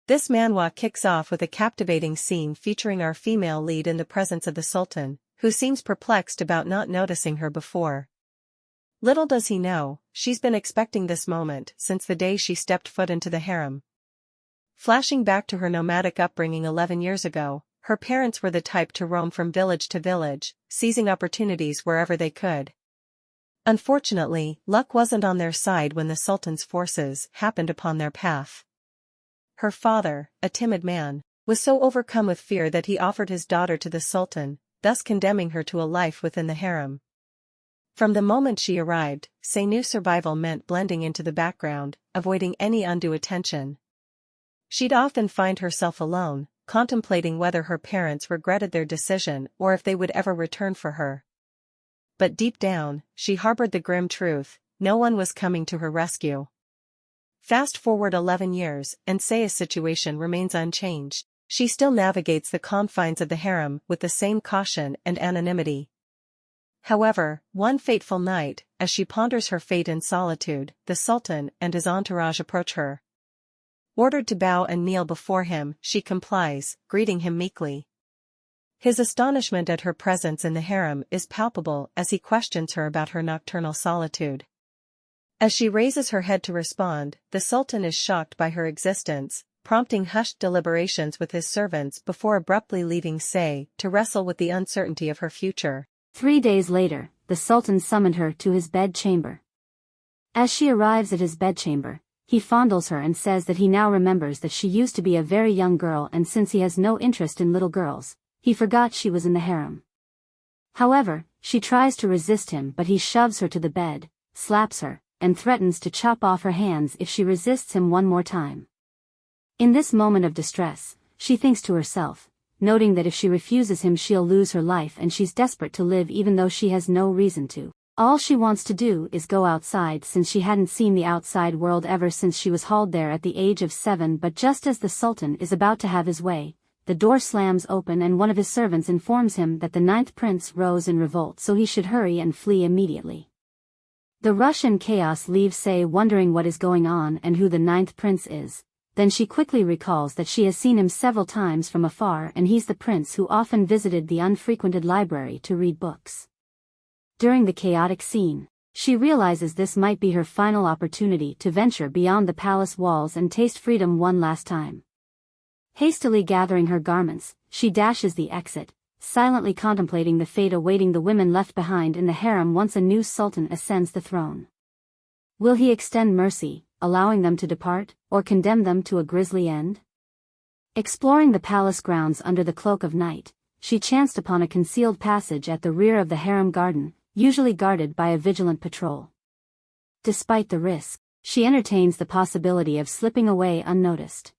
This manhwa kicks off with a captivating scene featuring our female lead in the presence of the Sultan, who seems perplexed about not noticing her before. Little does he know, she's been expecting this moment since the day she stepped foot into the harem. Flashing back to her nomadic upbringing 11 years ago, her parents were the type to roam from village to village, seizing opportunities wherever they could. Unfortunately, luck wasn't on their side when the Sultan's forces happened upon their path. Her father, a timid man, was so overcome with fear that he offered his daughter to the Sultan, thus condemning her to a life within the harem. From the moment she arrived, Sayeh knew survival meant blending into the background, avoiding any undue attention. She'd often find herself alone, contemplating whether her parents regretted their decision or if they would ever return for her. But deep down, she harbored the grim truth: no one was coming to her rescue. Fast forward 11 years, and Sayeh's situation remains unchanged. She still navigates the confines of the harem with the same caution and anonymity. However, one fateful night, as she ponders her fate in solitude, the Sultan and his entourage approach her. Ordered to bow and kneel before him, she complies, greeting him meekly. His astonishment at her presence in the harem is palpable as he questions her about her nocturnal solitude. As she raises her head to respond, the Sultan is shocked by her existence, prompting hushed deliberations with his servants before abruptly leaving Sayeh to wrestle with the uncertainty of her future. 3 days later, the Sultan summoned her to his bedchamber. As she arrives at his bedchamber, he fondles her and says that he now remembers that she used to be a very young girl, and since he has no interest in little girls, he forgot she was in the harem. However, she tries to resist him, but he shoves her to the bed, slaps her, and threatens to chop off her hands if she resists him one more time. In this moment of distress, she thinks to herself, noting that if she refuses him she'll lose her life, and she's desperate to live even though she has no reason to. All she wants to do is go outside, since she hadn't seen the outside world ever since she was hauled there at the age of 7. But just as the Sultan is about to have his way, the door slams open and one of his servants informs him that the 9th prince rose in revolt, so he should hurry and flee immediately. The rush and chaos leaves Sayeh wondering what is going on and who the 9th prince is. Then she quickly recalls that she has seen him several times from afar, and he's the prince who often visited the unfrequented library to read books. During the chaotic scene, she realizes this might be her final opportunity to venture beyond the palace walls and taste freedom one last time. Hastily gathering her garments, she dashes the exit, silently contemplating the fate awaiting the women left behind in the harem once a new sultan ascends the throne. Will he extend mercy, allowing them to depart, or condemn them to a grisly end? Exploring the palace grounds under the cloak of night, she chanced upon a concealed passage at the rear of the harem garden, usually guarded by a vigilant patrol. Despite the risk, she entertains the possibility of slipping away unnoticed.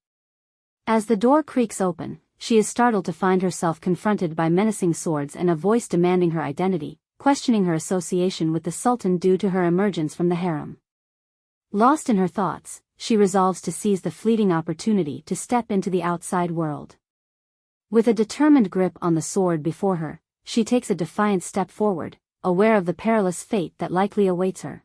As the door creaks open, she is startled to find herself confronted by menacing swords and a voice demanding her identity, questioning her association with the Sultan due to her emergence from the harem. Lost in her thoughts, she resolves to seize the fleeting opportunity to step into the outside world. With a determined grip on the sword before her, she takes a defiant step forward, aware of the perilous fate that likely awaits her.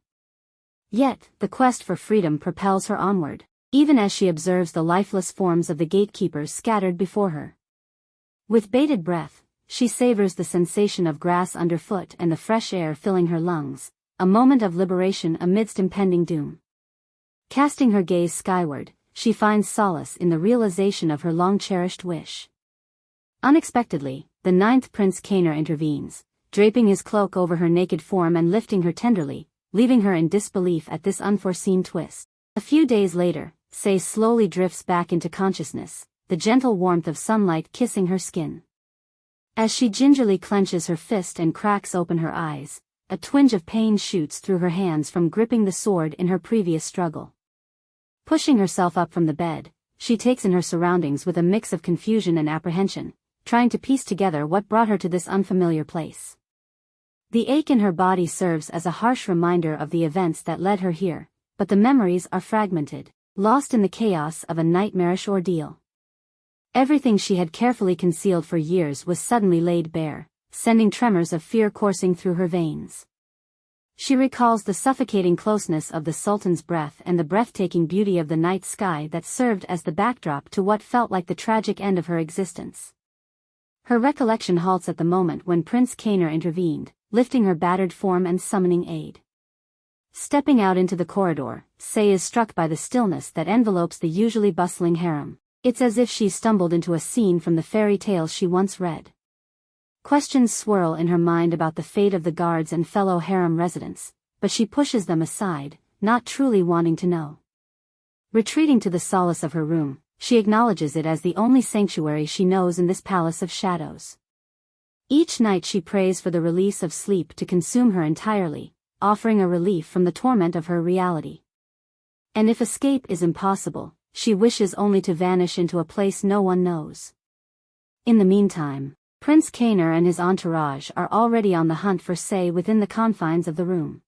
Yet, the quest for freedom propels her onward, even as she observes the lifeless forms of the gatekeepers scattered before her. With bated breath, she savors the sensation of grass underfoot and the fresh air filling her lungs, a moment of liberation amidst impending doom. Casting her gaze skyward, she finds solace in the realization of her long-cherished wish. Unexpectedly, the 9th Prince Kainer intervenes, draping his cloak over her naked form and lifting her tenderly, leaving her in disbelief at this unforeseen twist. A few days later, Sayeh slowly drifts back into consciousness, the gentle warmth of sunlight kissing her skin. As she gingerly clenches her fist and cracks open her eyes, a twinge of pain shoots through her hands from gripping the sword in her previous struggle. Pushing herself up from the bed, she takes in her surroundings with a mix of confusion and apprehension, trying to piece together what brought her to this unfamiliar place. The ache in her body serves as a harsh reminder of the events that led her here, but the memories are fragmented, lost in the chaos of a nightmarish ordeal. Everything she had carefully concealed for years was suddenly laid bare, sending tremors of fear coursing through her veins. She recalls the suffocating closeness of the Sultan's breath and the breathtaking beauty of the night sky that served as the backdrop to what felt like the tragic end of her existence. Her recollection halts at the moment when Prince Kainer intervened, lifting her battered form and summoning aid. Stepping out into the corridor, Sayeh is struck by the stillness that envelopes the usually bustling harem. It's as if she stumbled into a scene from the fairy tales she once read. Questions swirl in her mind about the fate of the guards and fellow harem residents, but she pushes them aside, not truly wanting to know. Retreating to the solace of her room, she acknowledges it as the only sanctuary she knows in this palace of shadows. Each night she prays for the release of sleep to consume her entirely, offering a relief from the torment of her reality. And if escape is impossible, she wishes only to vanish into a place no one knows. In the meantime, Prince Kainer and his entourage are already on the hunt for Sayeh within the confines of the room.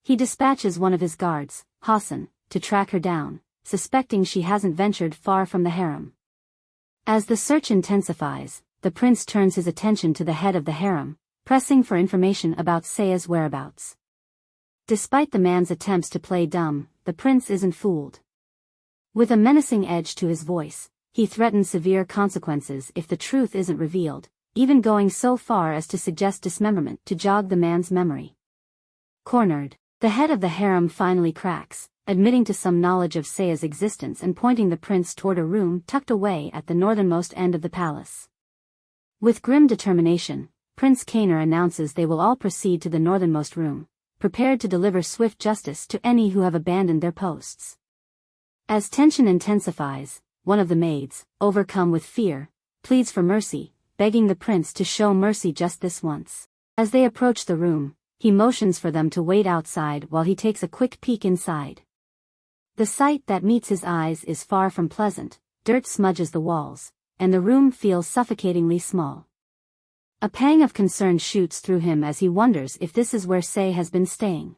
He dispatches one of his guards, Hassan, to track her down, suspecting she hasn't ventured far from the harem. As the search intensifies, the prince turns his attention to the head of the harem, pressing for information about Sayeh's whereabouts. Despite the man's attempts to play dumb, the prince isn't fooled. With a menacing edge to his voice, he threatens severe consequences if the truth isn't revealed, even going so far as to suggest dismemberment to jog the man's memory. Cornered, the head of the harem finally cracks, admitting to some knowledge of Sayeh's existence and pointing the prince toward a room tucked away at the northernmost end of the palace. With grim determination, Prince Kainer announces they will all proceed to the northernmost room, prepared to deliver swift justice to any who have abandoned their posts. As tension intensifies, one of the maids, overcome with fear, pleads for mercy, begging the prince to show mercy just this once. As they approach the room, he motions for them to wait outside while he takes a quick peek inside. The sight that meets his eyes is far from pleasant. Dirt smudges the walls, and the room feels suffocatingly small. A pang of concern shoots through him as he wonders if this is where Sayeh has been staying.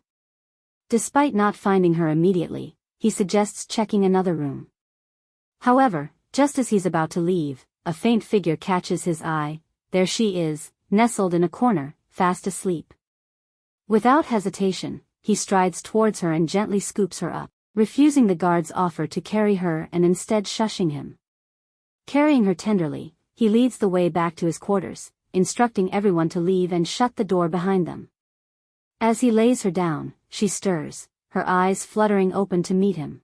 Despite not finding her immediately, he suggests checking another room. However, just as he's about to leave, a faint figure catches his eye. There she is, nestled in a corner, fast asleep. Without hesitation, he strides towards her and gently scoops her up, refusing the guard's offer to carry her and instead shushing him. Carrying her tenderly, he leads the way back to his quarters, instructing everyone to leave and shut the door behind them. As he lays her down, she stirs, her eyes fluttering open to meet him.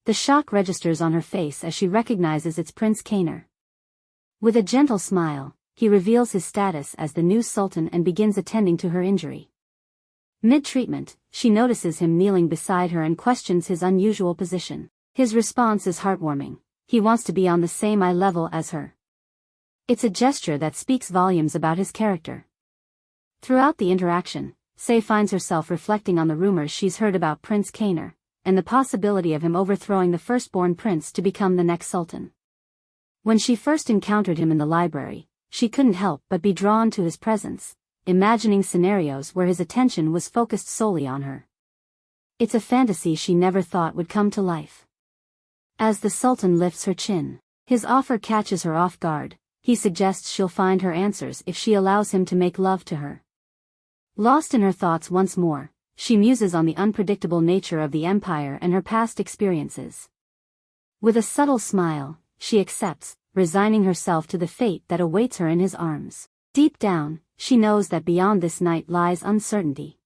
The shock registers on her face as she recognizes it's Prince Kainer. With a gentle smile, he reveals his status as the new sultan and begins attending to her injury. Mid-treatment, she notices him kneeling beside her and questions his unusual position. His response is heartwarming. He wants to be on the same eye level as her. It's a gesture that speaks volumes about his character. Throughout the interaction, Sayeh finds herself reflecting on the rumors she's heard about Prince Kainer, and the possibility of him overthrowing the firstborn prince to become the next sultan. When she first encountered him in the library, she couldn't help but be drawn to his presence, imagining scenarios where his attention was focused solely on her. It's a fantasy she never thought would come to life. As the sultan lifts her chin, his offer catches her off guard. He suggests she'll find her answers if she allows him to make love to her. Lost in her thoughts once more, she muses on the unpredictable nature of the empire and her past experiences. With a subtle smile, she accepts, resigning herself to the fate that awaits her in his arms. Deep down, she knows that beyond this night lies uncertainty.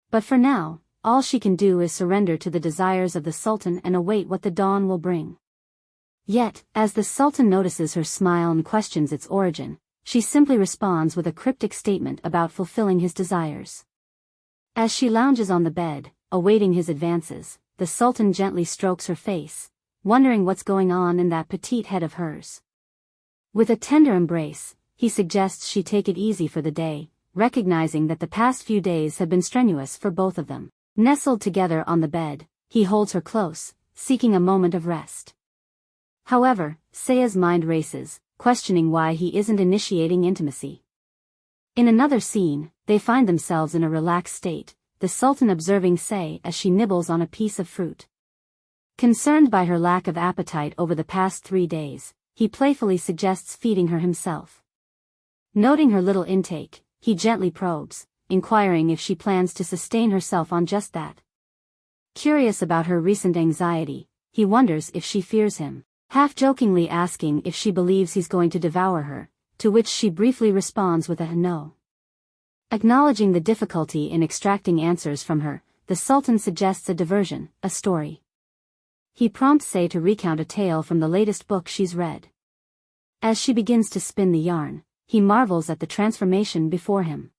But for now, all she can do is surrender to the desires of the sultan and await what the dawn will bring. Yet, as the sultan notices her smile and questions its origin, she simply responds with a cryptic statement about fulfilling his desires. As she lounges on the bed, awaiting his advances, the sultan gently strokes her face, wondering what's going on in that petite head of hers. With a tender embrace, he suggests she take it easy for the day, recognizing that the past few days have been strenuous for both of them. Nestled together on the bed, he holds her close, seeking a moment of rest. However, Sayeh's mind races, questioning why he isn't initiating intimacy. In another scene, they find themselves in a relaxed state, the sultan observing Sayeh as she nibbles on a piece of fruit. Concerned by her lack of appetite over the past 3 days, he playfully suggests feeding her himself. Noting her little intake, he gently probes, inquiring if she plans to sustain herself on just that. Curious about her recent anxiety, he wonders if she fears him, half-jokingly asking if she believes he's going to devour her, to which she briefly responds with a no. Acknowledging the difficulty in extracting answers from her, the Sultan suggests a diversion, a story. He prompts Sayeh to recount a tale from the latest book she's read. As she begins to spin the yarn, he marvels at the transformation before him.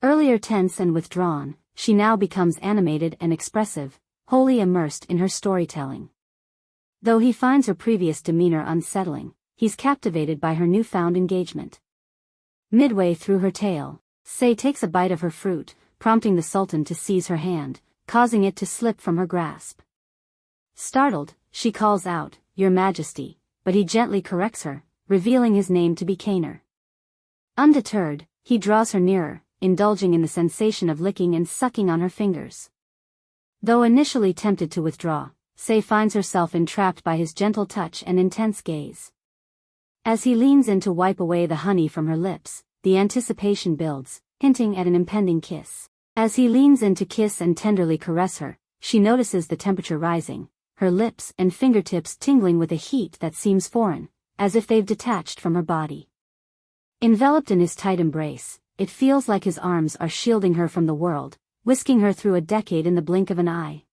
Earlier tense and withdrawn, she now becomes animated and expressive, wholly immersed in her storytelling. Though he finds her previous demeanor unsettling, he's captivated by her newfound engagement. Midway through her tale, Sayeh takes a bite of her fruit, prompting the Sultan to seize her hand, causing it to slip from her grasp. Startled, she calls out, "Your Majesty," but he gently corrects her, revealing his name to be Kainer. Undeterred, he draws her nearer, indulging in the sensation of licking and sucking on her fingers. Though initially tempted to withdraw, Sayeh finds herself entrapped by his gentle touch and intense gaze. As he leans in to wipe away the honey from her lips, the anticipation builds, hinting at an impending kiss. As he leans in to kiss and tenderly caress her, she notices the temperature rising, her lips and fingertips tingling with a heat that seems foreign, as if they've detached from her body. Enveloped in his tight embrace, it feels like his arms are shielding her from the world, whisking her through a decade in the blink of an eye.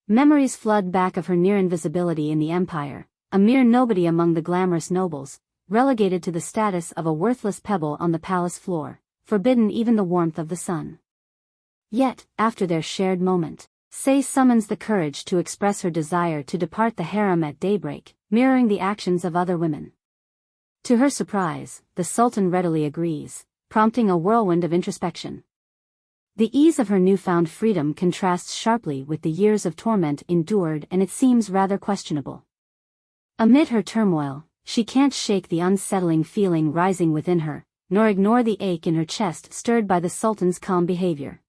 Memories flood back of her near invisibility in the empire, a mere nobody among the glamorous nobles, relegated to the status of a worthless pebble on the palace floor, forbidden even the warmth of the sun. Yet, after their shared moment, Sayeh summons the courage to express her desire to depart the harem at daybreak, mirroring the actions of other women. To her surprise, the Sultan readily agrees, prompting a whirlwind of introspection. The ease of her newfound freedom contrasts sharply with the years of torment endured, and it seems rather questionable. Amid her turmoil, she can't shake the unsettling feeling rising within her, nor ignore the ache in her chest stirred by the Sultan's calm behavior.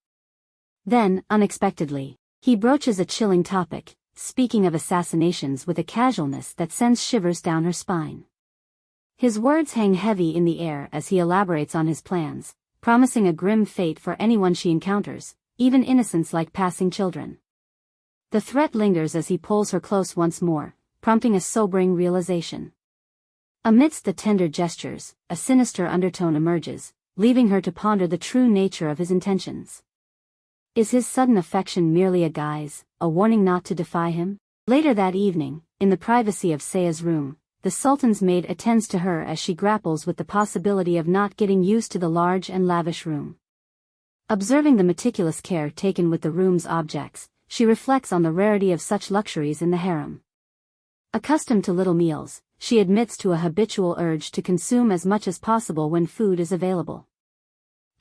Then, unexpectedly, he broaches a chilling topic, speaking of assassinations with a casualness that sends shivers down her spine. His words hang heavy in the air as he elaborates on his plans, promising a grim fate for anyone she encounters, even innocents like passing children. The threat lingers as he pulls her close once more, prompting a sobering realization. Amidst the tender gestures, a sinister undertone emerges, leaving her to ponder the true nature of his intentions. Is his sudden affection merely a guise, a warning not to defy him? Later that evening, in the privacy of Sayeh's room, the Sultan's maid attends to her as she grapples with the possibility of not getting used to the large and lavish room. Observing the meticulous care taken with the room's objects, she reflects on the rarity of such luxuries in the harem. Accustomed to little meals, she admits to a habitual urge to consume as much as possible when food is available.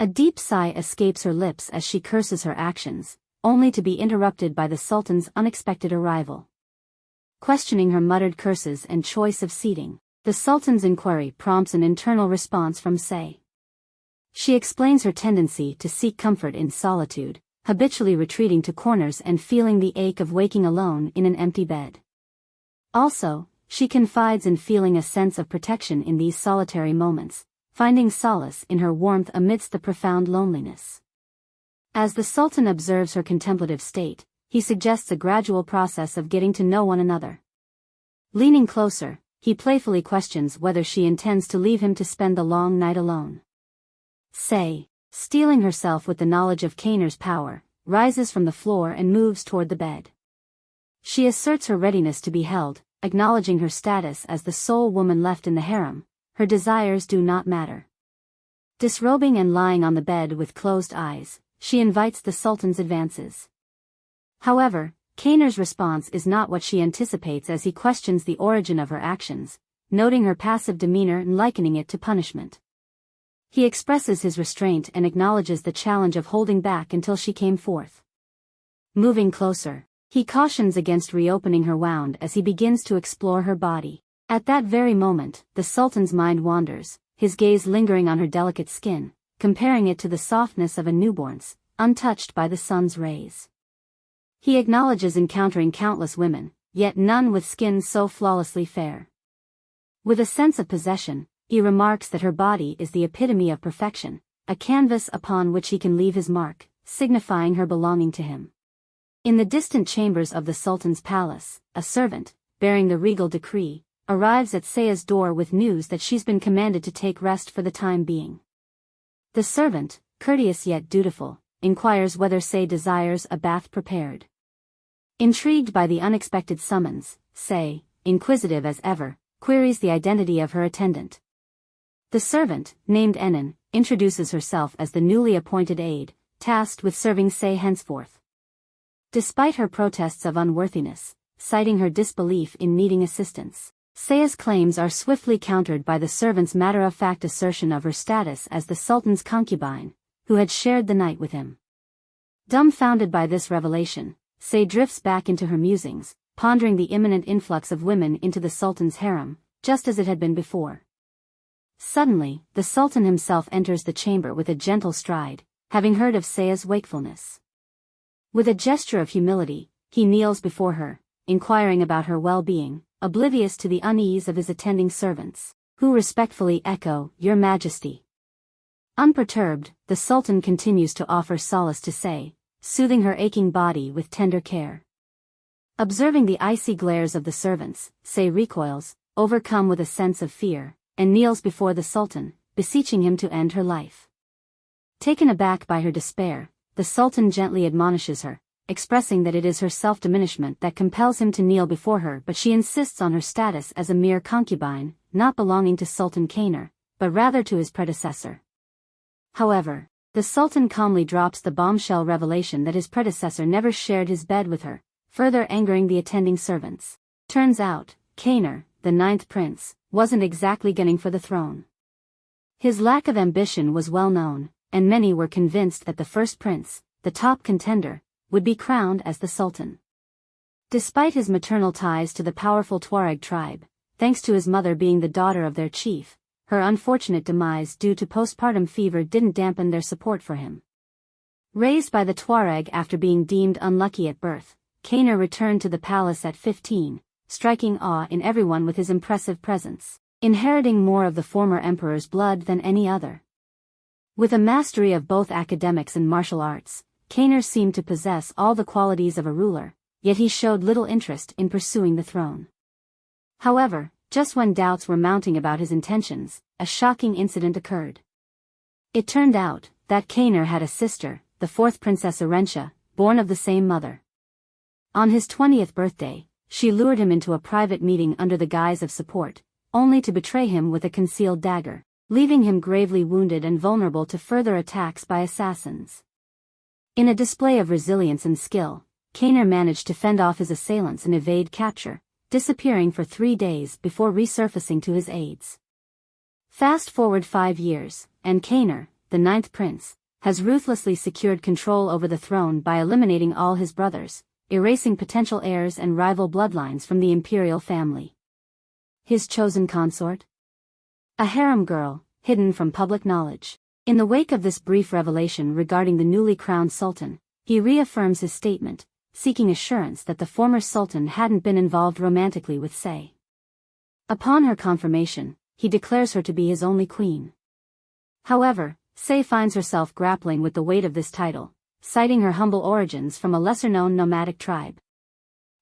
A deep sigh escapes her lips as she curses her actions, only to be interrupted by the Sultan's unexpected arrival. Questioning her muttered curses and choice of seating, the Sultan's inquiry prompts an internal response from Sayeh. She explains her tendency to seek comfort in solitude, habitually retreating to corners and feeling the ache of waking alone in an empty bed. Also, she confides in feeling a sense of protection in these solitary moments, finding solace in her warmth amidst the profound loneliness. As the Sultan observes her contemplative state, he suggests a gradual process of getting to know one another. Leaning closer, he playfully questions whether she intends to leave him to spend the long night alone. Sayeh, steeling herself with the knowledge of Kainer's power, rises from the floor and moves toward the bed. She asserts her readiness to be held, acknowledging her status as the sole woman left in the harem. Her desires do not matter. Disrobing and lying on the bed with closed eyes, she invites the Sultan's advances. However, Kainer's response is not what she anticipates as he questions the origin of her actions, noting her passive demeanor and likening it to punishment. He expresses his restraint and acknowledges the challenge of holding back until she came forth. Moving closer, he cautions against reopening her wound as he begins to explore her body. At that very moment, the Sultan's mind wanders, his gaze lingering on her delicate skin, comparing it to the softness of a newborn's, untouched by the sun's rays. He acknowledges encountering countless women, yet none with skin so flawlessly fair. With a sense of possession, he remarks that her body is the epitome of perfection, a canvas upon which he can leave his mark, signifying her belonging to him. In the distant chambers of the Sultan's palace, a servant, bearing the regal decree, arrives at Sayeh's door with news that she's been commanded to take rest for the time being. The servant, courteous yet dutiful, inquires whether Sayeh desires a bath prepared. Intrigued by the unexpected summons, Sayeh, inquisitive as ever, queries the identity of her attendant. The servant, named Enin, introduces herself as the newly appointed aide, tasked with serving Sayeh henceforth. Despite her protests of unworthiness, citing her disbelief in needing assistance, Sayeh's claims are swiftly countered by the servant's matter-of-fact assertion of her status as the Sultan's concubine, who had shared the night with him. Dumbfounded by this revelation, Sayeh drifts back into her musings, pondering the imminent influx of women into the Sultan's harem, just as it had been before. Suddenly, the Sultan himself enters the chamber with a gentle stride, having heard of Sayeh's wakefulness. With a gesture of humility, he kneels before her, inquiring about her well-being, oblivious to the unease of his attending servants, who respectfully echo, "Your Majesty." Unperturbed, the Sultan continues to offer solace to Sayeh, soothing her aching body with tender care. Observing the icy glares of the servants, Sayeh recoils, overcome with a sense of fear, and kneels before the Sultan, beseeching him to end her life. Taken aback by her despair, the Sultan gently admonishes her, expressing that it is her self-diminishment that compels him to kneel before her, but she insists on her status as a mere concubine, not belonging to Sultan Kainer, but rather to his predecessor. However, the Sultan calmly drops the bombshell revelation that his predecessor never shared his bed with her, further angering the attending servants. Turns out, Kainer, the 9th prince, wasn't exactly gunning for the throne. His lack of ambition was well known, and many were convinced that the first prince, the top contender, would be crowned as the Sultan. Despite his maternal ties to the powerful Tuareg tribe, thanks to his mother being the daughter of their chief, her unfortunate demise due to postpartum fever didn't dampen their support for him. Raised by the Tuareg after being deemed unlucky at birth, Kainer returned to the palace at 15, striking awe in everyone with his impressive presence, inheriting more of the former emperor's blood than any other. With a mastery of both academics and martial arts, Kainer seemed to possess all the qualities of a ruler, yet he showed little interest in pursuing the throne. However, just when doubts were mounting about his intentions, a shocking incident occurred. It turned out that Kainer had a sister, the 4th Princess Arentia, born of the same mother. On his 20th birthday, she lured him into a private meeting under the guise of support, only to betray him with a concealed dagger, leaving him gravely wounded and vulnerable to further attacks by assassins. In a display of resilience and skill, Kainer managed to fend off his assailants and evade capture, disappearing for 3 days before resurfacing to his aides. Fast forward 5 years, and Kainer, the 9th prince, has ruthlessly secured control over the throne by eliminating all his brothers, erasing potential heirs and rival bloodlines from the imperial family. His chosen consort? A harem girl, hidden from public knowledge. In the wake of this brief revelation regarding the newly crowned sultan, he reaffirms his statement, seeking assurance that the former sultan hadn't been involved romantically with Sayeh. Upon her confirmation, he declares her to be his only queen. However, Sayeh finds herself grappling with the weight of this title, citing her humble origins from a lesser-known nomadic tribe.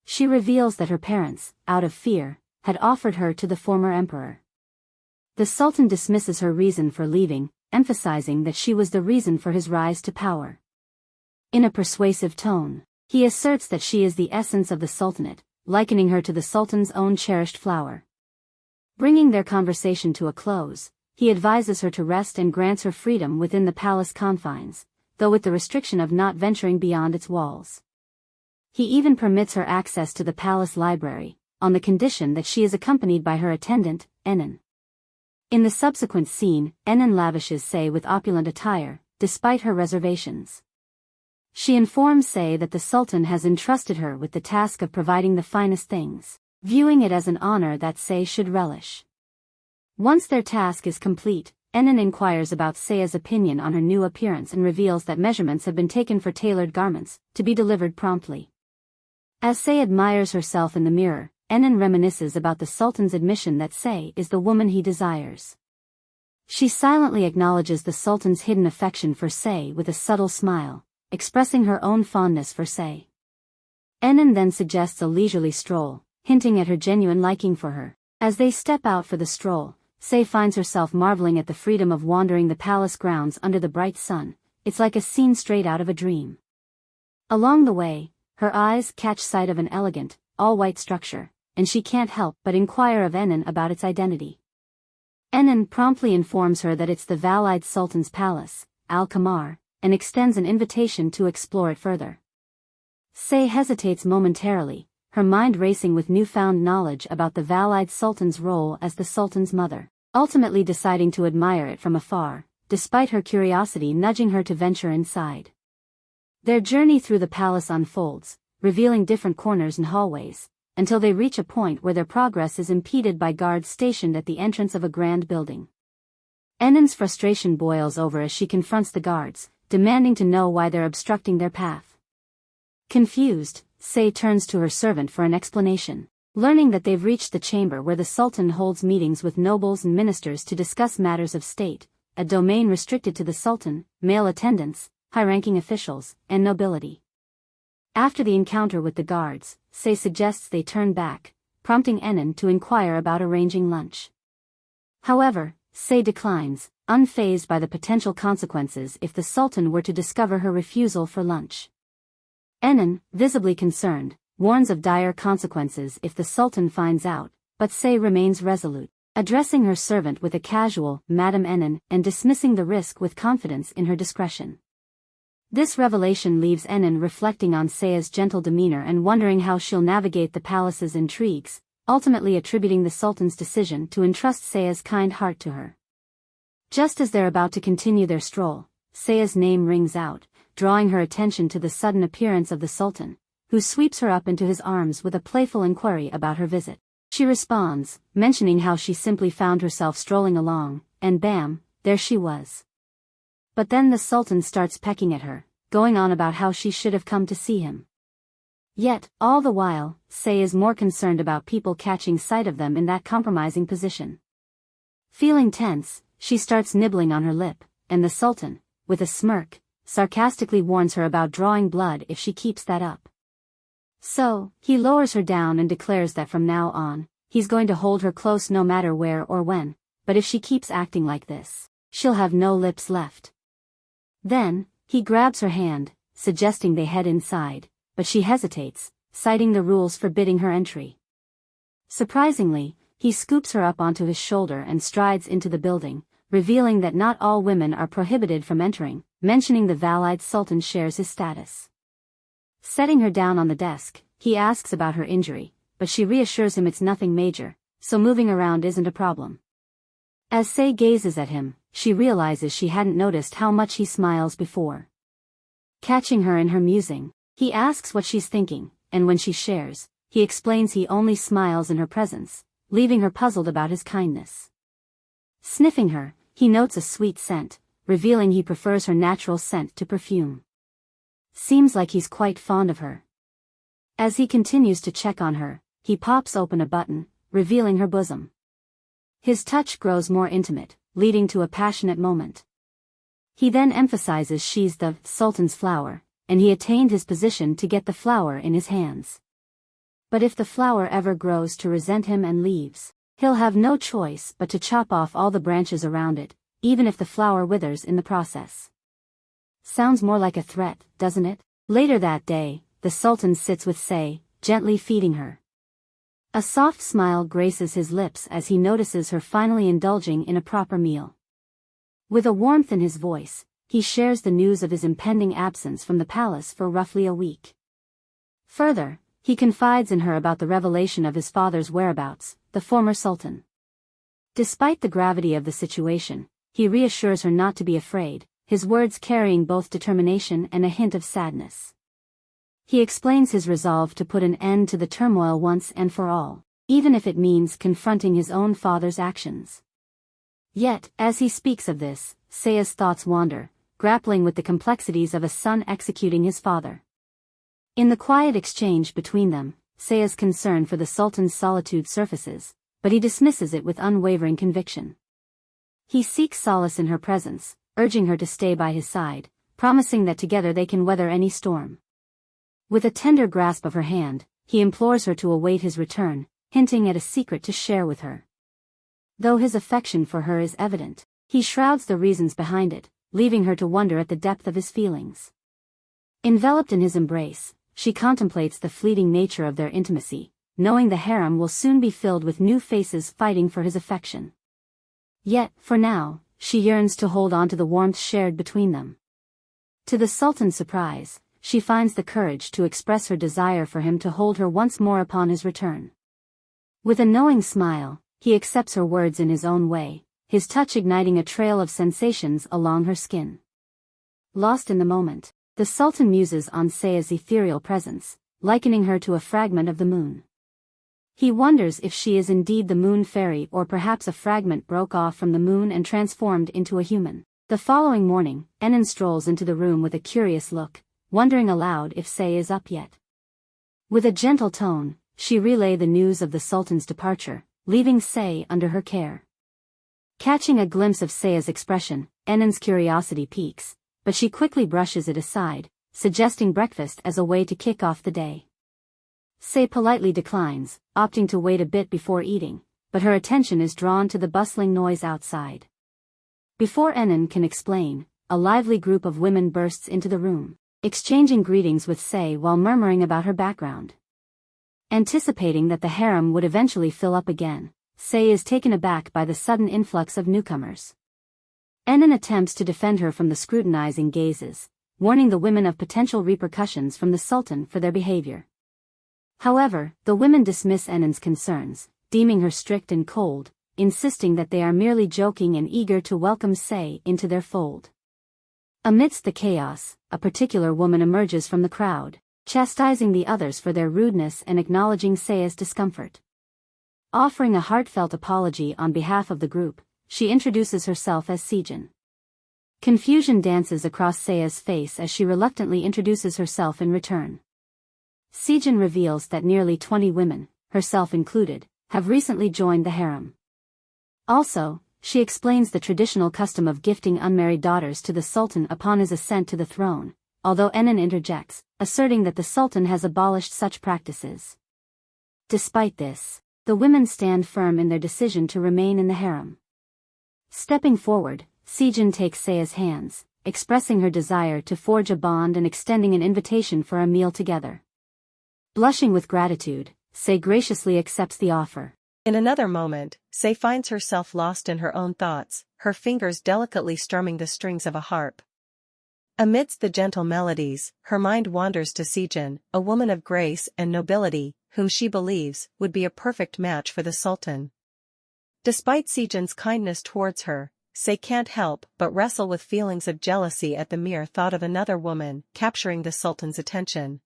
She reveals that her parents, out of fear, had offered her to the former emperor. The sultan dismisses her reason for leaving, emphasizing that she was the reason for his rise to power. In a persuasive tone, he asserts that she is the essence of the sultanate, likening her to the sultan's own cherished flower. Bringing their conversation to a close, he advises her to rest and grants her freedom within the palace confines, though with the restriction of not venturing beyond its walls. He even permits her access to the palace library, on the condition that she is accompanied by her attendant, Enin. In the subsequent scene, Enin lavishes Sayeh with opulent attire, despite her reservations. She informs Sayeh that the Sultan has entrusted her with the task of providing the finest things, viewing it as an honor that Sayeh should relish. Once their task is complete, Enin inquires about Sayeh's opinion on her new appearance and reveals that measurements have been taken for tailored garments, to be delivered promptly. As Sayeh admires herself in the mirror, Enin reminisces about the Sultan's admission that Sayeh is the woman he desires. She silently acknowledges the Sultan's hidden affection for Sayeh with a subtle smile, expressing her own fondness for Sayeh. Enon then suggests a leisurely stroll, hinting at her genuine liking for her. As they step out for the stroll, Sayeh finds herself marveling at the freedom of wandering the palace grounds under the bright sun. It's like a scene straight out of a dream. Along the way, her eyes catch sight of an elegant, all-white structure, and she can't help but inquire of Enon about its identity. Enon promptly informs her that it's the Valide Sultan's palace, Al-Qamar, and extends an invitation to explore it further. Sayeh hesitates momentarily, her mind racing with newfound knowledge about the Valide Sultan's role as the Sultan's mother, ultimately deciding to admire it from afar, despite her curiosity nudging her to venture inside. Their journey through the palace unfolds, revealing different corners and hallways, until they reach a point where their progress is impeded by guards stationed at the entrance of a grand building. Enon's frustration boils over as she confronts the guards, demanding to know why they're obstructing their path. Confused, Sayeh turns to her servant for an explanation, learning that they've reached the chamber where the Sultan holds meetings with nobles and ministers to discuss matters of state, a domain restricted to the Sultan, male attendants, high-ranking officials, and nobility. After the encounter with the guards, Sayeh suggests they turn back, prompting Enon to inquire about arranging lunch. However, Sayeh declines, unfazed by the potential consequences if the Sultan were to discover her refusal for lunch. Enon, visibly concerned, warns of dire consequences if the Sultan finds out, but Sayeh remains resolute, addressing her servant with a casual, Madam Enon, and dismissing the risk with confidence in her discretion. This revelation leaves Enon reflecting on Sayeh's gentle demeanor and wondering how she'll navigate the palace's intrigues, ultimately attributing the Sultan's decision to entrust Sayeh's kind heart to her. Just as they're about to continue their stroll, Sayeh's name rings out, drawing her attention to the sudden appearance of the Sultan, who sweeps her up into his arms with a playful inquiry about her visit. She responds, mentioning how she simply found herself strolling along, and bam, there she was. But then the Sultan starts pecking at her, going on about how she should have come to see him. Yet, all the while, Sayeh is more concerned about people catching sight of them in that compromising position. Feeling tense, she starts nibbling on her lip, and the Sultan, with a smirk, sarcastically warns her about drawing blood if she keeps that up. So, he lowers her down and declares that from now on, he's going to hold her close no matter where or when, but if she keeps acting like this, she'll have no lips left. Then, he grabs her hand, suggesting they head inside, but she hesitates, citing the rules forbidding her entry. Surprisingly, he scoops her up onto his shoulder and strides into the building, revealing that not all women are prohibited from entering, mentioning the Valide Sultan shares his status. Setting her down on the desk, he asks about her injury, but she reassures him it's nothing major, so moving around isn't a problem. As Sayeh gazes at him, she realizes she hadn't noticed how much he smiles before. Catching her in her musing, he asks what she's thinking, and when she shares, he explains he only smiles in her presence, leaving her puzzled about his kindness. Sniffing her, he notes a sweet scent, revealing he prefers her natural scent to perfume. Seems like he's quite fond of her. As he continues to check on her, he pops open a button, revealing her bosom. His touch grows more intimate, leading to a passionate moment. He then emphasizes she's the Sultan's flower, and he attained his position to get the flower in his hands. But if the flower ever grows to resent him and leaves, he'll have no choice but to chop off all the branches around it, even if the flower withers in the process. Sounds more like a threat, doesn't it? Later that day, the Sultan sits with Sayeh, gently feeding her. A soft smile graces his lips as he notices her finally indulging in a proper meal. With a warmth in his voice, he shares the news of his impending absence from the palace for roughly a week. Further, he confides in her about the revelation of his father's whereabouts, the former Sultan. Despite the gravity of the situation, he reassures her not to be afraid, his words carrying both determination and a hint of sadness. He explains his resolve to put an end to the turmoil once and for all, even if it means confronting his own father's actions. Yet, as he speaks of this, Sayeh's thoughts wander, grappling with the complexities of a son executing his father. In the quiet exchange between them, Sayeh's concern for the Sultan's solitude surfaces, but he dismisses it with unwavering conviction. He seeks solace in her presence, urging her to stay by his side, promising that together they can weather any storm. With a tender grasp of her hand, he implores her to await his return, hinting at a secret to share with her. Though his affection for her is evident, he shrouds the reasons behind it, leaving her to wonder at the depth of his feelings. Enveloped in his embrace, she contemplates the fleeting nature of their intimacy, knowing the harem will soon be filled with new faces fighting for his affection. Yet, for now, she yearns to hold on to the warmth shared between them. To the Sultan's surprise, she finds the courage to express her desire for him to hold her once more upon his return. With a knowing smile, he accepts her words in his own way, his touch igniting a trail of sensations along her skin. Lost in the moment, the Sultan muses on Sayeh's ethereal presence, likening her to a fragment of the moon. He wonders if she is indeed the moon fairy or perhaps a fragment broke off from the moon and transformed into a human. The following morning, Enon strolls into the room with a curious look, wondering aloud if Sayeh is up yet. With a gentle tone, she relays the news of the Sultan's departure, leaving Sayeh under her care. Catching a glimpse of Sayeh's expression, Enon's curiosity piques, but she quickly brushes it aside, suggesting breakfast as a way to kick off the day. Sayeh politely declines, opting to wait a bit before eating, but her attention is drawn to the bustling noise outside. Before Enon can explain, a lively group of women bursts into the room, exchanging greetings with Sayeh while murmuring about her background. Anticipating that the harem would eventually fill up again, Sayeh is taken aback by the sudden influx of newcomers. Enon attempts to defend her from the scrutinizing gazes, warning the women of potential repercussions from the Sultan for their behavior. However, the women dismiss Enon's concerns, deeming her strict and cold, insisting that they are merely joking and eager to welcome Sayeh into their fold. Amidst the chaos, a particular woman emerges from the crowd, chastising the others for their rudeness and acknowledging Sayeh's discomfort. Offering a heartfelt apology on behalf of the group, she introduces herself as Sijin. Confusion dances across Sayeh's face as she reluctantly introduces herself in return. Sijin reveals that nearly 20 women, herself included, have recently joined the harem. Also, she explains the traditional custom of gifting unmarried daughters to the Sultan upon his ascent to the throne, although Enon interjects, asserting that the Sultan has abolished such practices. Despite this, the women stand firm in their decision to remain in the harem. Stepping forward, Sijin takes Sayeh's hands, expressing her desire to forge a bond and extending an invitation for a meal together. Blushing with gratitude, Sayeh graciously accepts the offer. In another moment, Sayeh finds herself lost in her own thoughts, her fingers delicately strumming the strings of a harp. Amidst the gentle melodies, her mind wanders to Sijin, a woman of grace and nobility, whom she believes would be a perfect match for the Sultan. Despite Sijin's kindness towards her, Sayeh can't help but wrestle with feelings of jealousy at the mere thought of another woman capturing the Sultan's attention.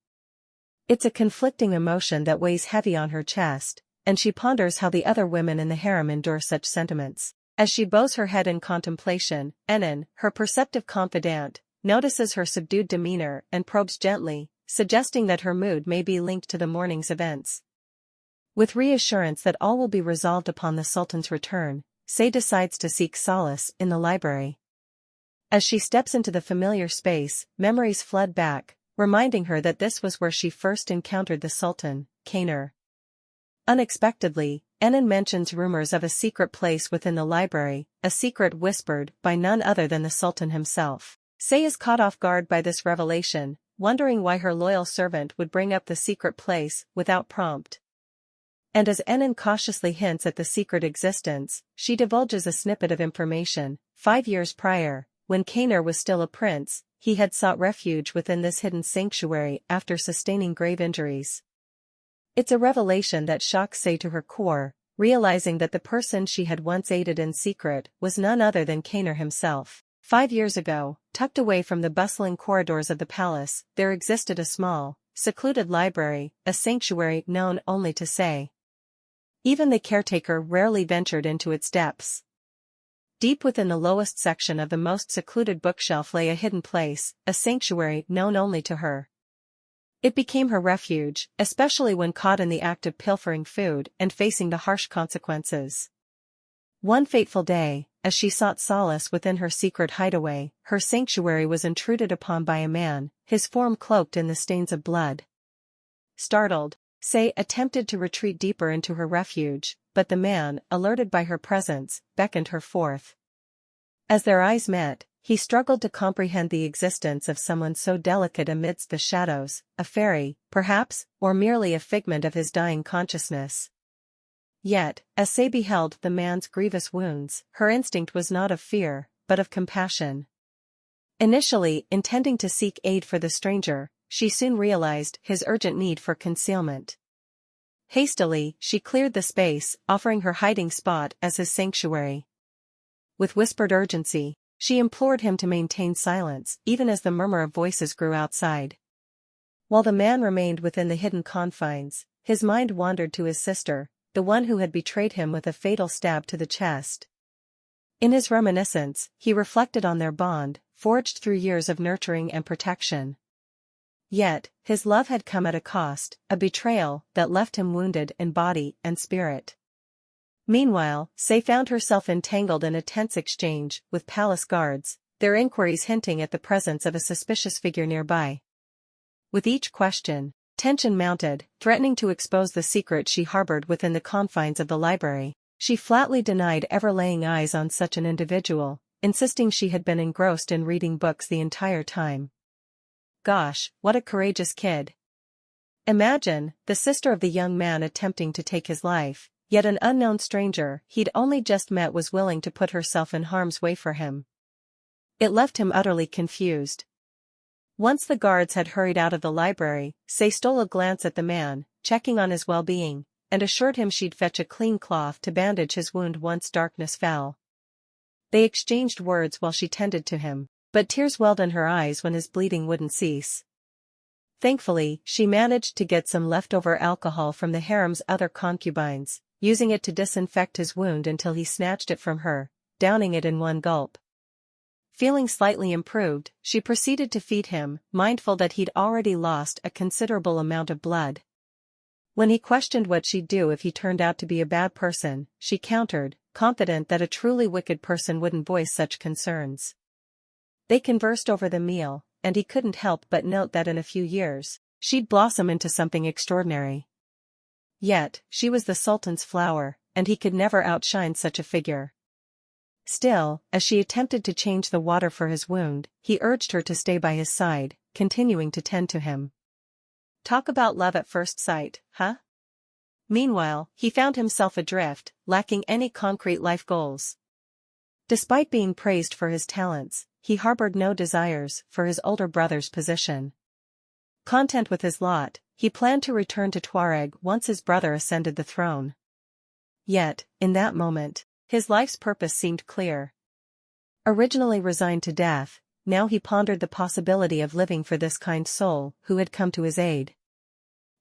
It's a conflicting emotion that weighs heavy on her chest, and she ponders how the other women in the harem endure such sentiments. As she bows her head in contemplation, Enon, her perceptive confidant, notices her subdued demeanor and probes gently, suggesting that her mood may be linked to the morning's events. With reassurance that all will be resolved upon the Sultan's return, Sayeh decides to seek solace in the library. As she steps into the familiar space, memories flood back, reminding her that this was where she first encountered the Sultan, Kainer. Unexpectedly, Enon mentions rumors of a secret place within the library, a secret whispered by none other than the Sultan himself. Sayeh is caught off guard by this revelation, wondering why her loyal servant would bring up the secret place without prompt. And as Enon cautiously hints at the secret existence, she divulges a snippet of information. 5 years prior, when Kainer was still a prince, he had sought refuge within this hidden sanctuary after sustaining grave injuries. It's a revelation that shocks Sayeh to her core, realizing that the person she had once aided in secret was none other than Kainer himself. 5 years ago, tucked away from the bustling corridors of the palace, there existed a small, secluded library, a sanctuary known only to Sayeh. Even the caretaker rarely ventured into its depths. Deep within the lowest section of the most secluded bookshelf lay a hidden place, a sanctuary known only to her. It became her refuge, especially when caught in the act of pilfering food and facing the harsh consequences. One fateful day, as she sought solace within her secret hideaway, her sanctuary was intruded upon by a man, his form cloaked in the stains of blood. Startled, Sayeh attempted to retreat deeper into her refuge, but the man, alerted by her presence, beckoned her forth. As their eyes met, he struggled to comprehend the existence of someone so delicate amidst the shadows, a fairy, perhaps, or merely a figment of his dying consciousness. Yet, as Sayeh beheld the man's grievous wounds, her instinct was not of fear, but of compassion. Initially intending to seek aid for the stranger, she soon realized his urgent need for concealment. Hastily, she cleared the space, offering her hiding spot as his sanctuary. With whispered urgency, she implored him to maintain silence, even as the murmur of voices grew outside. While the man remained within the hidden confines, his mind wandered to his sister, the one who had betrayed him with a fatal stab to the chest. In his reminiscence, he reflected on their bond, forged through years of nurturing and protection. Yet, his love had come at a cost, a betrayal that left him wounded in body and spirit. Meanwhile, Sayeh found herself entangled in a tense exchange with palace guards, their inquiries hinting at the presence of a suspicious figure nearby. With each question, tension mounted, threatening to expose the secret she harbored within the confines of the library. She flatly denied ever laying eyes on such an individual, insisting she had been engrossed in reading books the entire time. Gosh, what a courageous kid. Imagine, the sister of the young man attempting to take his life, yet an unknown stranger he'd only just met was willing to put herself in harm's way for him. It left him utterly confused. Once the guards had hurried out of the library, Sayeh stole a glance at the man, checking on his well-being, and assured him she'd fetch a clean cloth to bandage his wound once darkness fell. They exchanged words while she tended to him, but tears welled in her eyes when his bleeding wouldn't cease. Thankfully, she managed to get some leftover alcohol from the harem's other concubines, using it to disinfect his wound until he snatched it from her, downing it in one gulp. Feeling slightly improved, she proceeded to feed him, mindful that he'd already lost a considerable amount of blood. When he questioned what she'd do if he turned out to be a bad person, she countered, confident that a truly wicked person wouldn't voice such concerns. They conversed over the meal, and he couldn't help but note that in a few years, she'd blossom into something extraordinary. Yet, she was the Sultan's flower, and he could never outshine such a figure. Still, as she attempted to change the water for his wound, he urged her to stay by his side, continuing to tend to him. Talk about love at first sight, huh? Meanwhile, he found himself adrift, lacking any concrete life goals. Despite being praised for his talents, he harbored no desires for his older brother's position. Content with his lot, he planned to return to Tuareg once his brother ascended the throne. Yet, in that moment, his life's purpose seemed clear. Originally resigned to death, now he pondered the possibility of living for this kind soul who had come to his aid.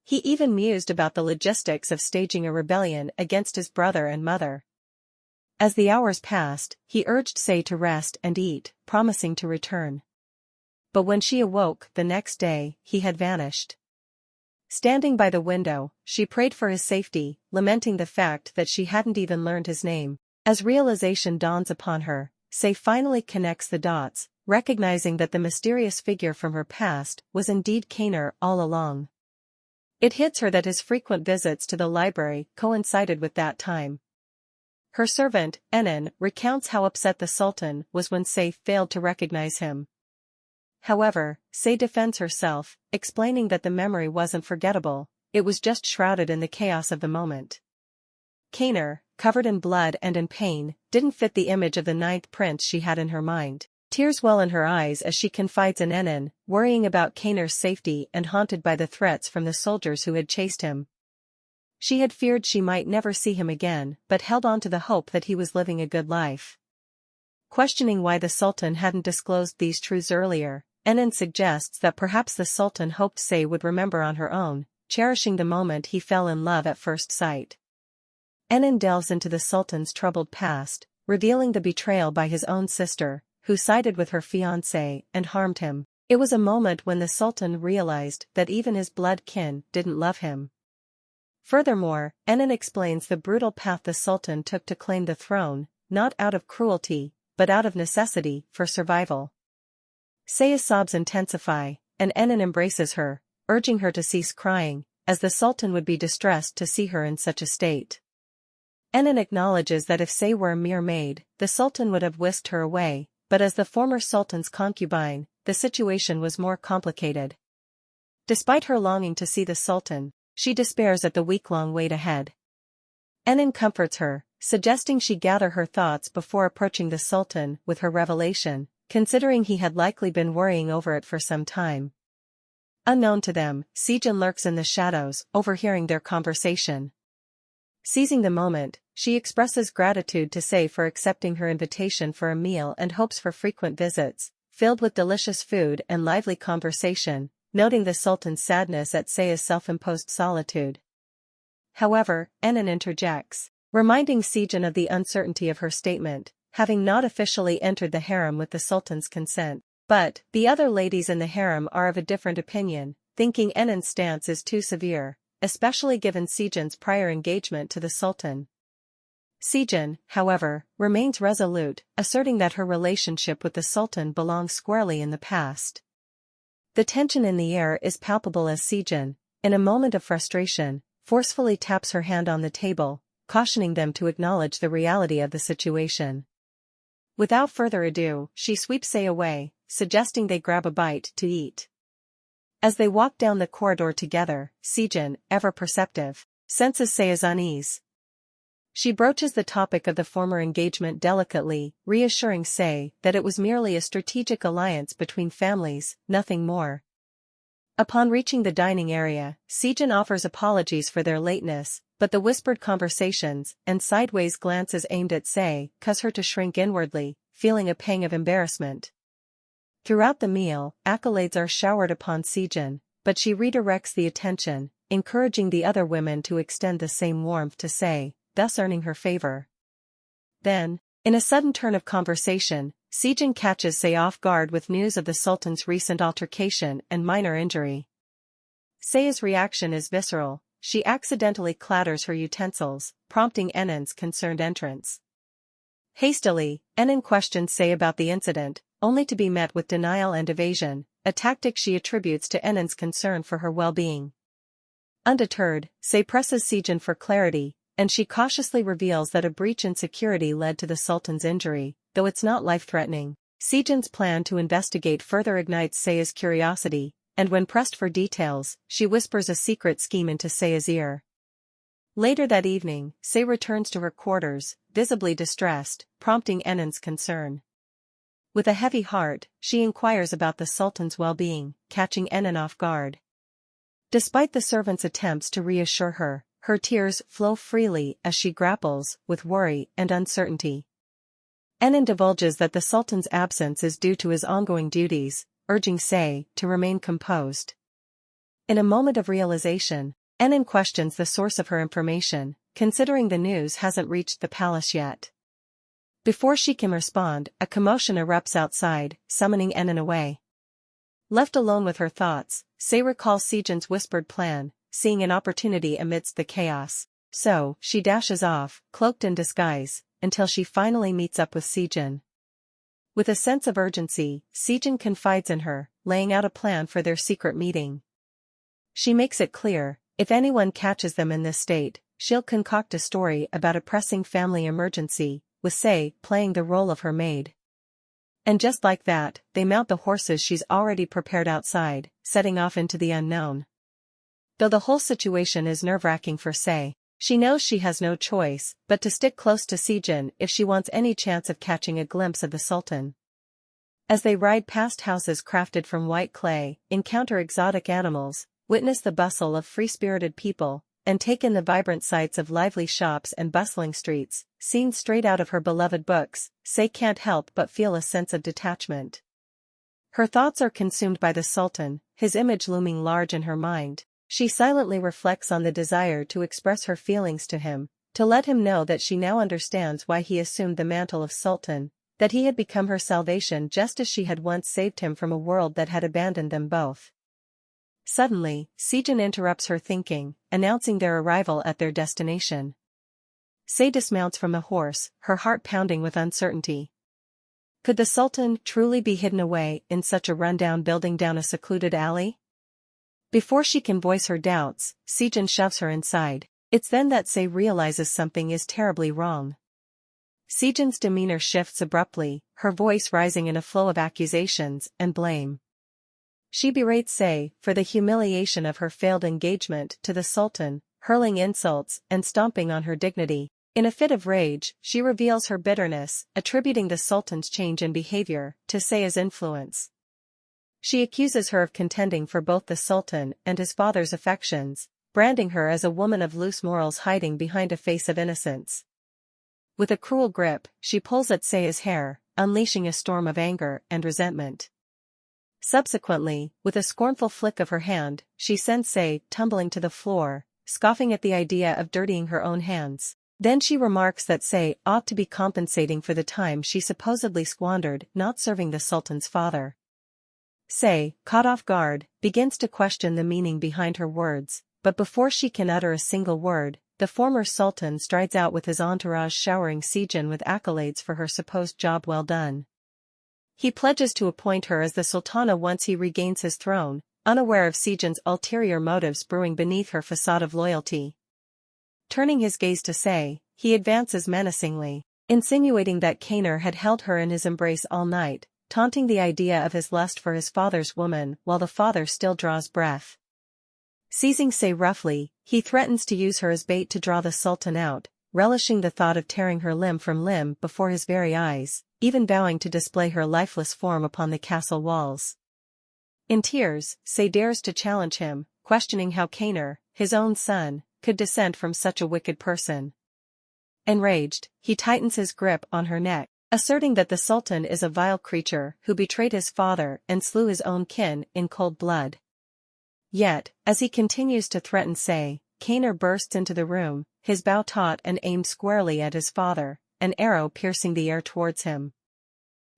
He even mused about the logistics of staging a rebellion against his brother and mother. As the hours passed, he urged Sayeh to rest and eat, promising to return. But when she awoke the next day, he had vanished. Standing by the window, she prayed for his safety, lamenting the fact that she hadn't even learned his name. As realization dawns upon her, Sayeh finally connects the dots, recognizing that the mysterious figure from her past was indeed Kainer all along. It hits her that his frequent visits to the library coincided with that time. Her servant, Enin, recounts how upset the Sultan was when Sayeh failed to recognize him. However, Sayeh defends herself, explaining that the memory wasn't forgettable, it was just shrouded in the chaos of the moment. Kainer, covered in blood and in pain, didn't fit the image of the ninth prince she had in her mind. Tears well in her eyes as she confides in Enin, worrying about Kainer's safety and haunted by the threats from the soldiers who had chased him. She had feared she might never see him again, but held on to the hope that he was living a good life. Questioning why the Sultan hadn't disclosed these truths earlier, Enin suggests that perhaps the Sultan hoped Sayeh would remember on her own, cherishing the moment he fell in love at first sight. Enin delves into the Sultan's troubled past, revealing the betrayal by his own sister, who sided with her fiancé and harmed him. It was a moment when the Sultan realized that even his blood kin didn't love him. Furthermore, Enin explains the brutal path the Sultan took to claim the throne, not out of cruelty, but out of necessity, for survival. Sayeh's sobs intensify, and Enin embraces her, urging her to cease crying, as the Sultan would be distressed to see her in such a state. Enin acknowledges that if Sayeh were a mere maid, the Sultan would have whisked her away, but as the former Sultan's concubine, the situation was more complicated. Despite her longing to see the Sultan, she despairs at the week-long wait ahead. Enin comforts her, suggesting she gather her thoughts before approaching the Sultan with her revelation, considering he had likely been worrying over it for some time. Unknown to them, Sejin lurks in the shadows, overhearing their conversation. Seizing the moment, she expresses gratitude to Sayeh for accepting her invitation for a meal and hopes for frequent visits, filled with delicious food and lively conversation, noting the Sultan's sadness at Sayeh's self-imposed solitude. However, Enin interjects, reminding Sejin of the uncertainty of her statement, having not officially entered the harem with the Sultan's consent. But, the other ladies in the harem are of a different opinion, thinking Enin's stance is too severe, especially given Sejin's prior engagement to the Sultan. Sejin, however, remains resolute, asserting that her relationship with the Sultan belongs squarely in the past. The tension in the air is palpable as Sejin, in a moment of frustration, forcefully taps her hand on the table, cautioning them to acknowledge the reality of the situation. Without further ado, she sweeps Sayeh away, suggesting they grab a bite to eat. As they walk down the corridor together, Sejin, ever perceptive, senses Sayeh's unease. She broaches the topic of the former engagement delicately, reassuring Sayeh that it was merely a strategic alliance between families, nothing more. Upon reaching the dining area, Sejin offers apologies for their lateness, but the whispered conversations and sideways glances aimed at Sayeh cause her to shrink inwardly, feeling a pang of embarrassment. Throughout the meal, accolades are showered upon Sejin, but she redirects the attention, encouraging the other women to extend the same warmth to Sayeh, thus earning her favor. Then, in a sudden turn of conversation, Sejin catches Sayeh off guard with news of the Sultan's recent altercation and minor injury. Sayeh's reaction is visceral. She accidentally clatters her utensils, prompting Enin's concerned entrance. Hastily, Enin questions Sayeh about the incident, only to be met with denial and evasion, a tactic she attributes to Enin's concern for her well-being. Undeterred, Sayeh presses Sejin for clarity, and she cautiously reveals that a breach in security led to the Sultan's injury, though it's not life-threatening. Sejin's plan to investigate further ignites Sayeh's curiosity, and when pressed for details, she whispers a secret scheme into Sayeh's ear. Later that evening, Sayeh returns to her quarters, visibly distressed, prompting Enin's concern. With a heavy heart, she inquires about the Sultan's well-being, catching Enin off guard. Despite the servant's attempts to reassure her, her tears flow freely as she grapples with worry and uncertainty. Enin divulges that the Sultan's absence is due to his ongoing duties, urging Sayeh to remain composed. In a moment of realization, Enin questions the source of her information, considering the news hasn't reached the palace yet. Before she can respond, a commotion erupts outside, summoning Enin away. Left alone with her thoughts, Sayeh recalls Sejin's whispered plan, seeing an opportunity amidst the chaos. So, she dashes off, cloaked in disguise, until she finally meets up with Sejin. With a sense of urgency, Sejin confides in her, laying out a plan for their secret meeting. She makes it clear, if anyone catches them in this state, she'll concoct a story about a pressing family emergency, with Sayeh playing the role of her maid. And just like that, they mount the horses she's already prepared outside, setting off into the unknown. Though the whole situation is nerve-wracking for Sayeh, she knows she has no choice but to stick close to Sejin if she wants any chance of catching a glimpse of the Sultan. As they ride past houses crafted from white clay, encounter exotic animals, witness the bustle of free-spirited people, and take in the vibrant sights of lively shops and bustling streets, scenes straight out of her beloved books, Sayeh can't help but feel a sense of detachment. Her thoughts are consumed by the Sultan, his image looming large in her mind. She silently reflects on the desire to express her feelings to him, to let him know that she now understands why he assumed the mantle of Sultan, that he had become her salvation just as she had once saved him from a world that had abandoned them both. Suddenly, Sejin interrupts her thinking, announcing their arrival at their destination. Sayeh dismounts from the horse, her heart pounding with uncertainty. Could the Sultan truly be hidden away in such a rundown building down a secluded alley? Before she can voice her doubts, Sejin shoves her inside. It's then that Sayeh realizes something is terribly wrong. Sejin's demeanor shifts abruptly, her voice rising in a flow of accusations and blame. She berates Sayeh for the humiliation of her failed engagement to the Sultan, hurling insults and stomping on her dignity. In a fit of rage, she reveals her bitterness, attributing the Sultan's change in behavior to Sayeh's influence. She accuses her of contending for both the Sultan and his father's affections, branding her as a woman of loose morals hiding behind a face of innocence. With a cruel grip, she pulls at Sayeh's hair, unleashing a storm of anger and resentment. Subsequently, with a scornful flick of her hand, she sends Sayeh tumbling to the floor, scoffing at the idea of dirtying her own hands. Then she remarks that Sayeh ought to be compensating for the time she supposedly squandered not serving the Sultan's father. Sayeh, caught off guard, begins to question the meaning behind her words, but before she can utter a single word, the former Sultan strides out with his entourage showering Sejin with accolades for her supposed job well done. He pledges to appoint her as the Sultana once he regains his throne, unaware of Sejin's ulterior motives brewing beneath her facade of loyalty. Turning his gaze to Sayeh, he advances menacingly, insinuating that Kainer had held her in his embrace all night, taunting the idea of his lust for his father's woman while the father still draws breath. Seizing Sayeh roughly, he threatens to use her as bait to draw the Sultan out, relishing the thought of tearing her limb from limb before his very eyes, even vowing to display her lifeless form upon the castle walls. In tears, Sayeh dares to challenge him, questioning how Kainer, his own son, could dissent from such a wicked person. Enraged, he tightens his grip on her neck, asserting that the Sultan is a vile creature who betrayed his father and slew his own kin in cold blood. Yet, as he continues to threaten Sayeh, Kainer bursts into the room, his bow taut and aimed squarely at his father, an arrow piercing the air towards him.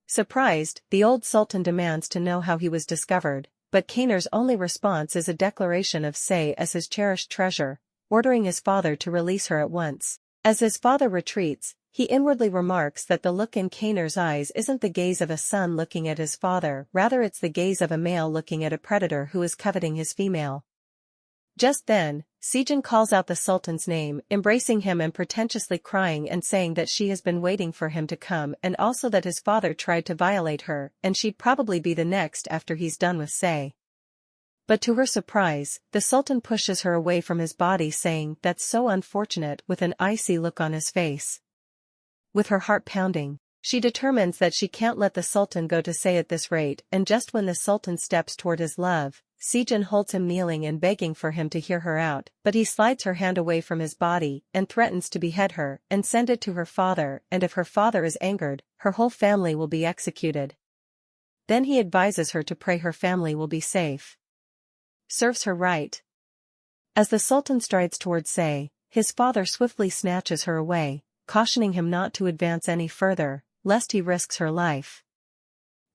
Surprised, the old Sultan demands to know how he was discovered, but Kainer's only response is a declaration of Sayeh as his cherished treasure, ordering his father to release her at once. As his father retreats, he inwardly remarks that the look in Kainer's eyes isn't the gaze of a son looking at his father, rather it's the gaze of a male looking at a predator who is coveting his female. Just then, Sejin calls out the Sultan's name, embracing him and pretentiously crying and saying that she has been waiting for him to come and also that his father tried to violate her and she'd probably be the next after he's done with Sayeh. But to her surprise, the Sultan pushes her away from his body saying that's so unfortunate with an icy look on his face. With her heart pounding, she determines that she can't let the Sultan go to Sayeh at this rate, and just when the Sultan steps toward his love, Sejin holds him kneeling and begging for him to hear her out, but he slides her hand away from his body and threatens to behead her and send it to her father, and if her father is angered, her whole family will be executed. Then he advises her to pray her family will be safe. Serves her right. As the Sultan strides towards Sayeh, his father swiftly snatches her away, cautioning him not to advance any further, lest he risks her life.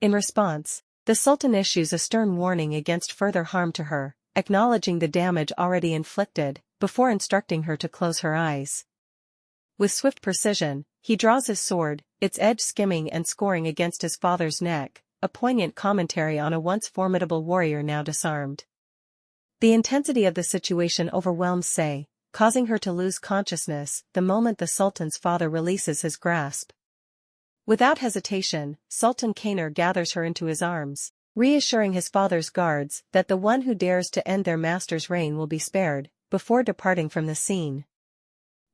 In response, the Sultan issues a stern warning against further harm to her, acknowledging the damage already inflicted, before instructing her to close her eyes. With swift precision, he draws his sword, its edge skimming and scoring against his father's neck, a poignant commentary on a once formidable warrior now disarmed. The intensity of the situation overwhelms Sayeh, causing her to lose consciousness the moment the Sultan's father releases his grasp. Without hesitation, Sultan Kainer gathers her into his arms, reassuring his father's guards that the one who dares to end their master's reign will be spared, before departing from the scene.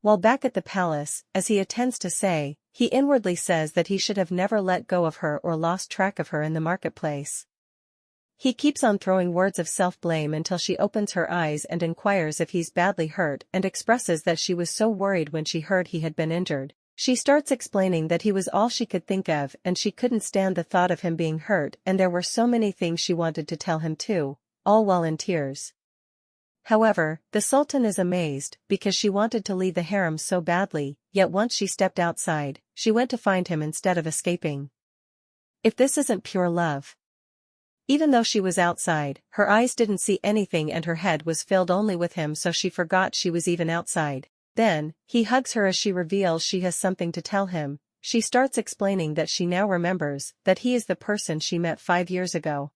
While back at the palace, as he attends to Sayeh, he inwardly says that he should have never let go of her or lost track of her in the marketplace. He keeps on throwing words of self-blame until she opens her eyes and inquires if he's badly hurt and expresses that she was so worried when she heard he had been injured. She starts explaining that he was all she could think of and she couldn't stand the thought of him being hurt and there were so many things she wanted to tell him too, all while in tears. However, the Sultan is amazed because she wanted to leave the harem so badly, yet once she stepped outside, she went to find him instead of escaping. If this isn't pure love. Even though she was outside, her eyes didn't see anything and her head was filled only with him, so she forgot she was even outside. Then, he hugs her as she reveals she has something to tell him. She starts explaining that she now remembers that he is the person she met 5 years ago.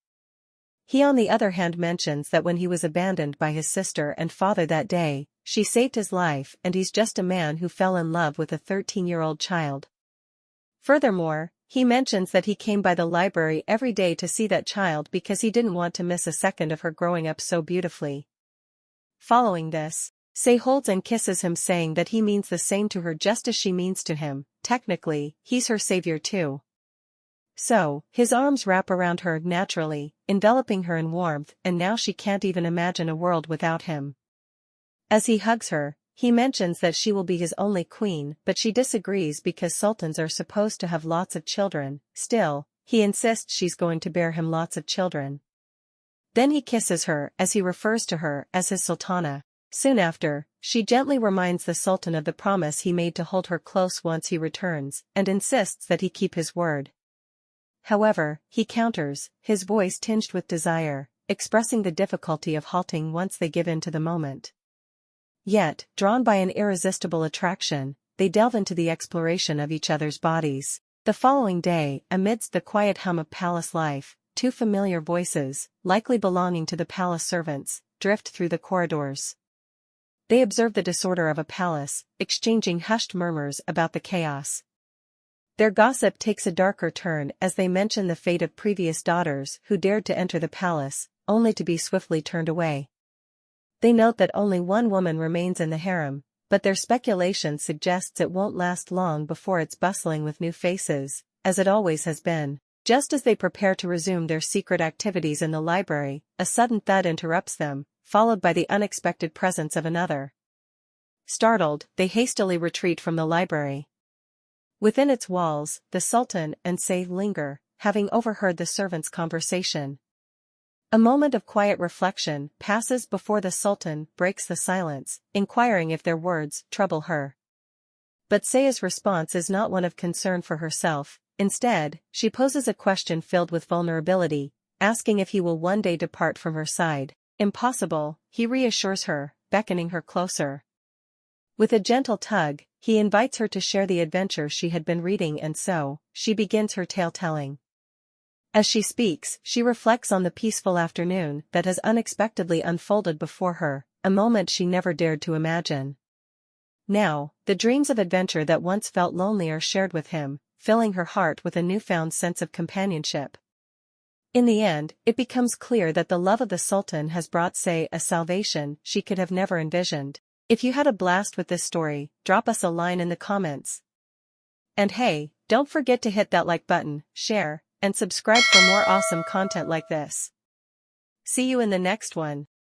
He on the other hand mentions that when he was abandoned by his sister and father that day, she saved his life and he's just a man who fell in love with a 13-year-old child. Furthermore, he mentions that he came by the library every day to see that child because he didn't want to miss a second of her growing up so beautifully. Following this, Sayeh holds and kisses him, saying that he means the same to her just as she means to him. Technically, he's her savior too. So, his arms wrap around her naturally, enveloping her in warmth, and now she can't even imagine a world without him. As he hugs her, he mentions that she will be his only queen, but she disagrees because sultans are supposed to have lots of children. Still, he insists she's going to bear him lots of children. Then he kisses her as he refers to her as his sultana. Soon after, she gently reminds the sultan of the promise he made to hold her close once he returns, and insists that he keep his word. However, he counters, his voice tinged with desire, expressing the difficulty of halting once they give in to the moment. Yet, drawn by an irresistible attraction, they delve into the exploration of each other's bodies. The following day, amidst the quiet hum of palace life, 2 familiar voices, likely belonging to the palace servants, drift through the corridors. They observe the disorder of a palace, exchanging hushed murmurs about the chaos. Their gossip takes a darker turn as they mention the fate of previous daughters who dared to enter the palace, only to be swiftly turned away. They note that only one woman remains in the harem, but their speculation suggests it won't last long before it's bustling with new faces, as it always has been. Just as they prepare to resume their secret activities in the library, a sudden thud interrupts them, followed by the unexpected presence of another. Startled, they hastily retreat from the library. Within its walls, the Sultan and Sayeh linger, having overheard the servants' conversation. A moment of quiet reflection passes before the Sultan breaks the silence, inquiring if their words trouble her. But Sayeh's response is not one of concern for herself. Instead, she poses a question filled with vulnerability, asking if he will one day depart from her side. Impossible, he reassures her, beckoning her closer. With a gentle tug, he invites her to share the adventure she had been reading, and so, she begins her tale-telling. As she speaks, she reflects on the peaceful afternoon that has unexpectedly unfolded before her, a moment she never dared to imagine. Now, the dreams of adventure that once felt lonely are shared with him, filling her heart with a newfound sense of companionship. In the end, it becomes clear that the love of the Sultan has brought Sayeh a salvation she could have never envisioned. If you had a blast with this story, drop us a line in the comments. And hey, don't forget to hit that like button, share, and subscribe for more awesome content like this. See you in the next one.